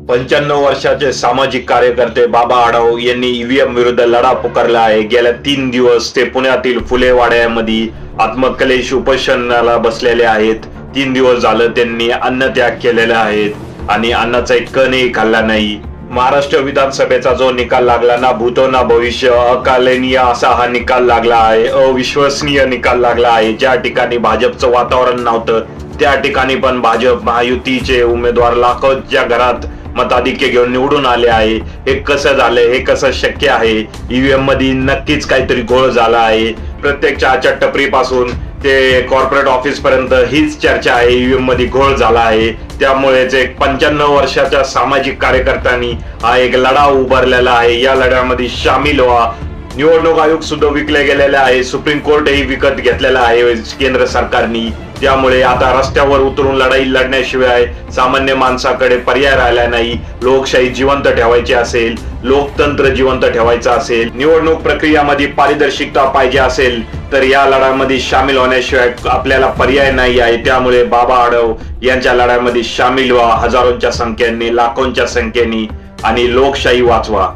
95 वर्षाचे सामाजिक कार्यकर्ते बाबा आढाव यांनी ईव्हीएम विरुद्ध लढा पुकारला आहे। गेल्या 3 दिवस ते पुण्यातील फुले वाड्यामध्ये आत्मक्लेश उपोषणाला बसलेले आहेत। 3 दिवस झालं त्यांनी अन्नत्याग केलेला आहे आणि अन्नाचा एक कणही खाल्ला नाही। महाराष्ट्र विधानसभेचा जो निकाल लागला ना भूतो ना भविष्य, अकालनीय असा हा निकाल लागला आहे। अविश्वसनीय निकाल लागला आहे। ज्या ठिकाणी भाजपचं वातावरण नव्हतं त्या ठिकाणी पण भाजप महायुतीचे उमेदवार लाखोच्या घरात मताधिक्य घेऊन निवडून आले आहे। हे कसं झालंय, हे कसं शक्य आहे? ईव्हीएम मध्ये नक्कीच काहीतरी घोळ झाला आहे। प्रत्येक चहाच्या टपरीपासून ते कॉर्पोरेट ऑफिस पर्यंत हीच चर्चा आहे, ईव्हीएम मध्ये घोळ झाला आहे। त्यामुळेच एक 95 वर्षाच्या सामाजिक कार्यकर्त्यांनी हा एक लढा उभारलेला आहे। या लढ्यामध्ये सामील व्हा। निवडणूक आयोग सुद्धा विकले गेलेले आहे। सुप्रीम कोर्टही विकत घेतलेला आहे केंद्र सरकारनी। त्यामुळे आता रस्त्यावर उतरून लढाई लढण्याशिवाय सामान्य माणसाकडे पर्याय राहिला नाही। लोकशाही जिवंत ठेवायची असेल, लोकतंत्र जिवंत ठेवायचं असेल, निवडणूक प्रक्रियामध्ये पारदर्शकता पाहिजे असेल तर या लढ्यामध्ये सामील होण्याशिवाय आपल्याला पर्याय नाही आहे। त्यामुळे बाबा आढाव यांच्या लढ्यामध्ये सामील व्हा हजारोंच्या संख्येने, लाखोंच्या संख्येने आणि लोकशाही वाचवा।